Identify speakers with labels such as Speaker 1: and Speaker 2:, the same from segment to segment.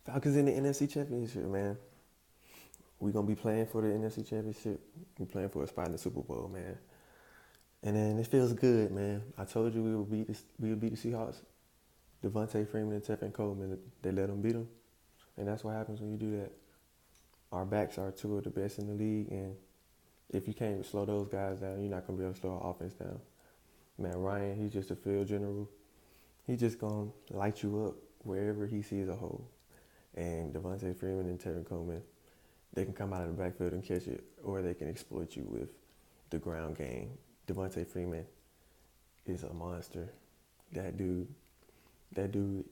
Speaker 1: Falcons in the NFC Championship, man. We gonna be playing for the NFC Championship. We playing for a spot in the Super Bowl, man. And then it feels good, man. I told you we would beat the Seahawks. Devontae Freeman and Tevin Coleman, they let them beat them, and that's what happens when you do that. Our backs are two of the best in the league, and if you can't slow those guys down, you're not gonna be able to slow our offense down. Man, Ryan, he's just a field general. He just gonna light you up wherever he sees a hole. And Devontae Freeman and Tevin Coleman, they can come out of the backfield and catch it, or they can exploit you with the ground game. Devontae Freeman is a monster. That dude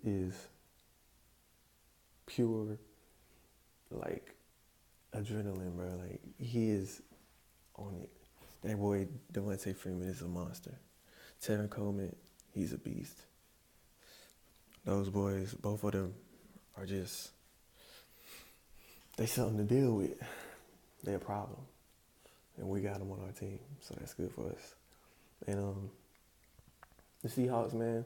Speaker 1: is pure, like, adrenaline, bro. Like, he is on it. That boy, Devontae Freeman, is a monster. Tevin Coleman, he's a beast. Those boys, both of them, are just, they something to deal with. They're a problem. And we got them on our team, so that's good for us. And the Seahawks, man,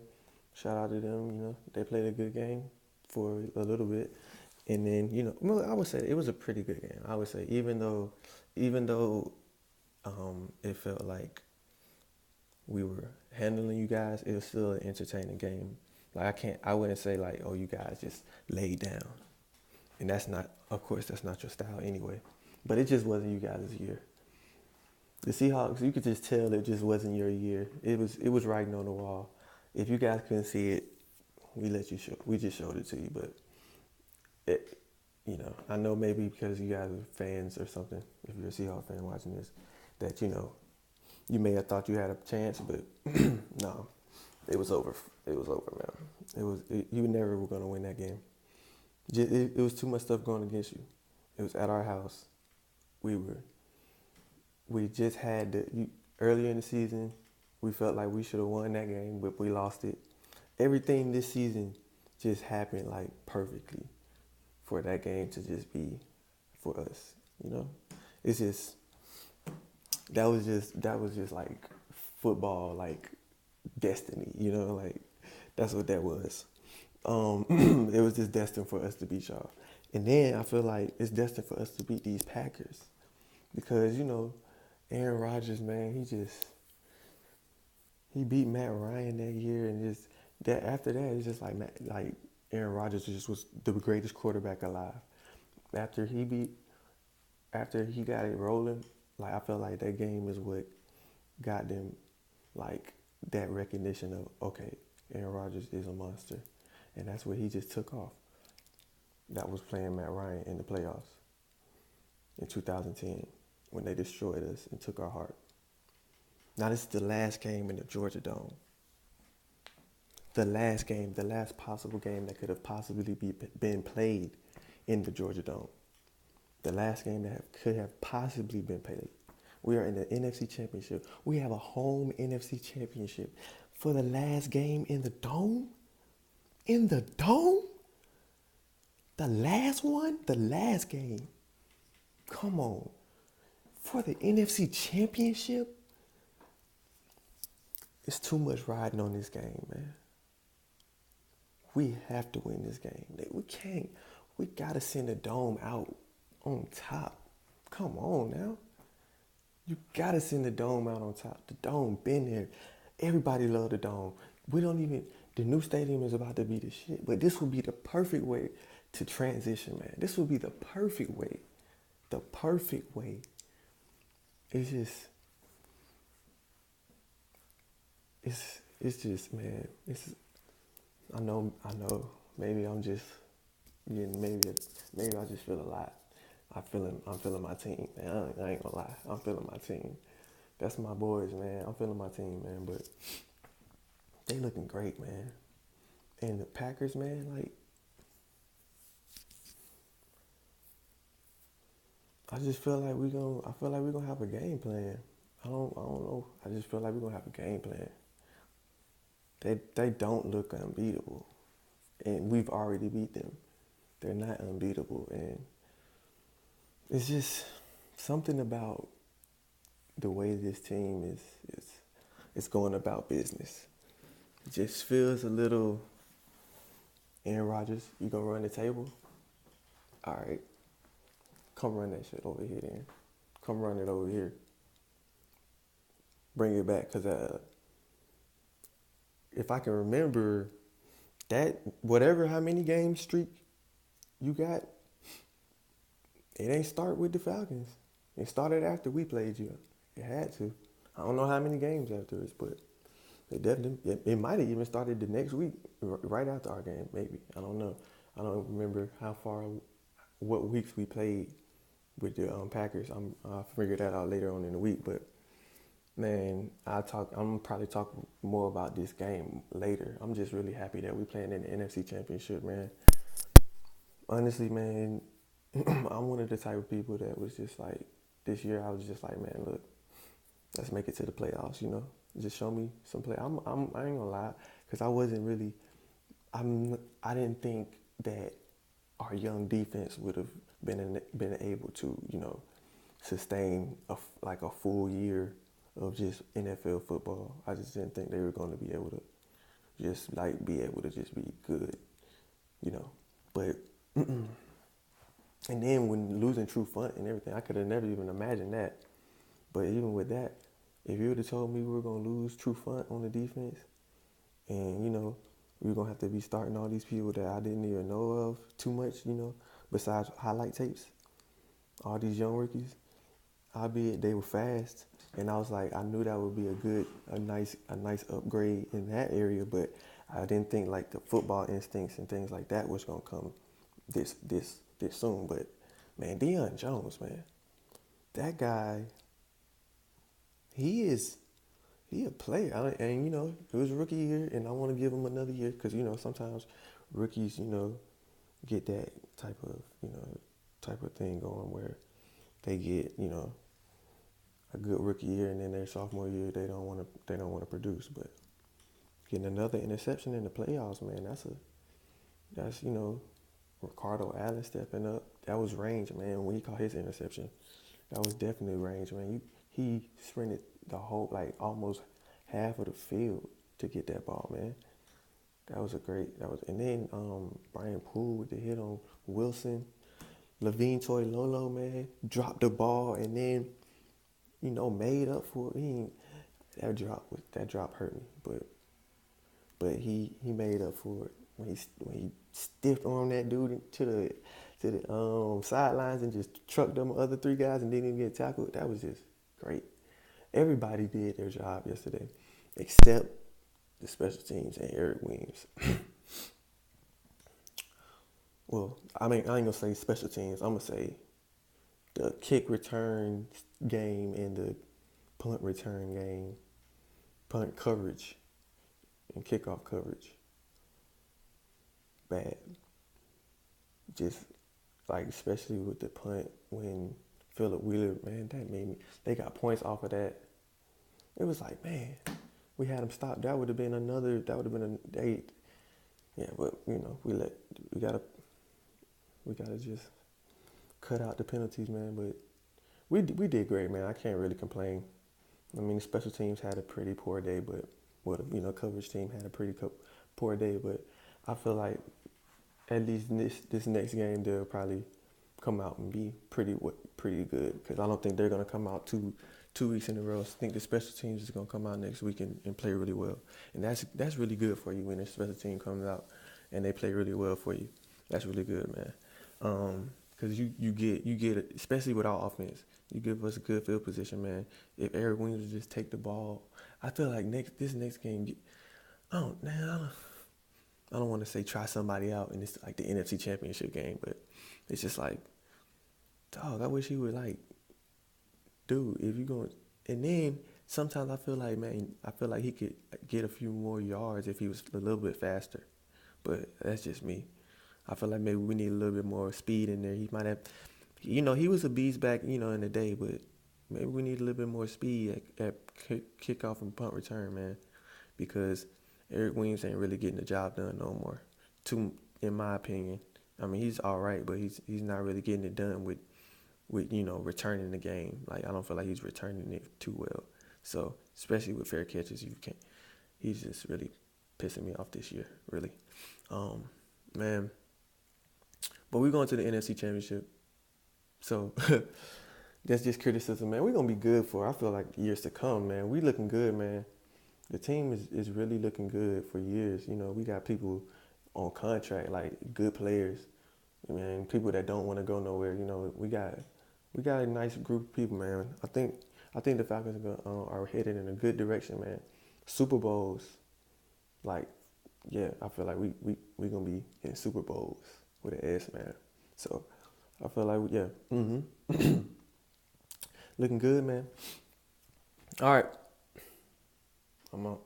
Speaker 1: shout out to them. They played a good game for a little bit, and then I would say it was a pretty good game. I would say even though it felt like we were handling you guys, it was still an entertaining game. Like I wouldn't say like, oh, you guys just laid down, and that's not your style anyway. But it just wasn't you guys' year. The Seahawks, you could just tell it just wasn't your year. It was writing on the wall. If you guys couldn't see it, we just showed it to you. But I know maybe because you guys are fans or something, if you're a Seahawks fan watching this, that you may have thought you had a chance, but no, it was over. It was over, man. You never were gonna win that game. It was too much stuff going against you. It was at our house. We just had earlier in the season, we felt like we should have won that game, but we lost it. Everything this season just happened like perfectly for that game to just be for us. It's just that was just like football, like destiny. Like that's what that was. It was just destined for us to beat y'all, and then I feel like it's destined for us to beat these Packers because Aaron Rodgers, man, he beat Matt Ryan that year, and just that after that, it's just like Aaron Rodgers just was the greatest quarterback alive. After he got it rolling, like I felt like that game is what got them like that recognition of, okay, Aaron Rodgers is a monster, and that's where he just took off. That was playing Matt Ryan in the playoffs in 2010 when they destroyed us and took our heart. Now this is the last game in the Georgia Dome. The last game, the last possible game that could have possibly been played in the Georgia Dome. The last game that could have possibly been played. We are in the NFC Championship. We have a home NFC Championship for the last game in the Dome? In the Dome? The last one? The last game. Come on. For the NFC Championship? It's too much riding on this game, man. We have to win this game. We can't. We got to send the Dome out on top. Come on now. You got to send the Dome out on top. The Dome been there. Everybody love the Dome. The new stadium is about to be the shit, but this will be the perfect way to transition, man. This will be the perfect way. The perfect way. It's just, man, I know, maybe I'm just getting, maybe I just feel a lot. I'm feeling my team, man. I ain't gonna lie. I'm feeling my team. That's my boys, man. I'm feeling my team, man. But they looking great, man. And the Packers, man, like, I feel like we're gonna have a game plan. I don't know. I just feel like we're gonna have a game plan. They don't look unbeatable. And we've already beat them. They're not unbeatable. And it's just something about the way this team is going about business. It just feels a little, Aaron Rodgers, you gonna run the table? All right, come run that shit over here then. Come run it over here. Bring it back, cause if I can remember that, whatever how many game streak you got, it ain't start with the Falcons. It started after we played you. It had to. I don't know how many games afterwards, but it definitely. It might have even started the next week, right after our game. Maybe, I don't know. I don't remember how far, what weeks we played with the Packers. I'll figure that out later on in the week. But man, I'm probably talk more about this game later. I'm just really happy that we playing in the NFC Championship, man. Honestly, man, I'm one of the type of people that was just like, this year I was just like, man, look, let's make it to the playoffs. Just show me some play. I ain't gonna lie, because I wasn't really. I didn't think that our young defense would have been able to, sustain a full year of just NFL football. I just didn't think they were going to be able to just be good, you know. But and then when losing True Font and everything, I could have never even imagined that. But even with that, if you would have told me we were going to lose True Font on the defense, and we were going to have to be starting all these people that I didn't even know of too much, besides highlight tapes, all these young rookies, albeit they were fast, and I was like, I knew that would be a nice upgrade in that area, but I didn't think like the football instincts and things like that was gonna come this soon. But man, Deion Jones, man, that guy, he a player, and it was rookie year, and I want to give him another year because sometimes rookies get that type of thing going where they get a good rookie year, and then their sophomore year they don't want to produce. But getting another interception in the playoffs, man, that's Ricardo Allen stepping up. That was range, man. When he caught his interception, that was definitely range, man. He sprinted the whole, like almost half of the field to get that ball, man. And then Brian Poole with the hit on Wilson, Levine Toy Lolo, man, dropped the ball and then made up for it. That drop hurt me, but he made up for it when he stiffed on that dude to the sidelines and just trucked them other three guys and didn't even get tackled. That was just great. Everybody did their job yesterday, except the special teams and Eric Williams. Well, I mean, I ain't gonna say special teams. I'm gonna say the kick return game and the punt return game, punt coverage and kickoff coverage. Bad. Just like, especially with the punt when Phillip Wheeler, man, they got points off of that. It was like, man, we had them stopped. That would have been a 8. Yeah, but we gotta just cut out the penalties, man. But we did great, man. I can't really complain. I mean, the special teams had a pretty poor day, but coverage team had a pretty poor day. But I feel like at least this next game they'll probably come out and be pretty good, because I don't think they're gonna come out two weeks in a row. I think the special teams is gonna come out next week and play really well, and that's really good for you when the special team comes out and they play really well for you. That's really good, man. Because you get especially with our offense, you give us a good field position, man. If Eric Williams would just take the ball, I feel like this next game, I don't want to say try somebody out and it's like the NFC Championship game, but it's just like, dog, I wish he would dude, if you're going, and then sometimes I feel like he could get a few more yards if he was a little bit faster, but that's just me. I feel like maybe we need a little bit more speed in there. He might have, he was a beast back, in the day, but maybe we need a little bit more speed at kickoff and punt return, man, because Eric Williams ain't really getting the job done no more, in my opinion. I mean, he's all right, but he's not really getting it done with returning the game. Like, I don't feel like he's returning it too well. So, especially with fair catches, he's just really pissing me off this year, really. Man, But we're going to the NFC Championship. So that's just criticism, man. We're gonna be good for I feel like years to come, man. We looking good, man. The team is really looking good for years. You know, we got people on contract, like good players. I mean, people that don't want to go nowhere. You know, we got a nice group of people, man. I think the Falcons are headed in a good direction, man. Super Bowls, like, yeah, I feel like we gonna be in Super Bowls with an S, man. So I feel like yeah, looking good, man. All right, I'm on.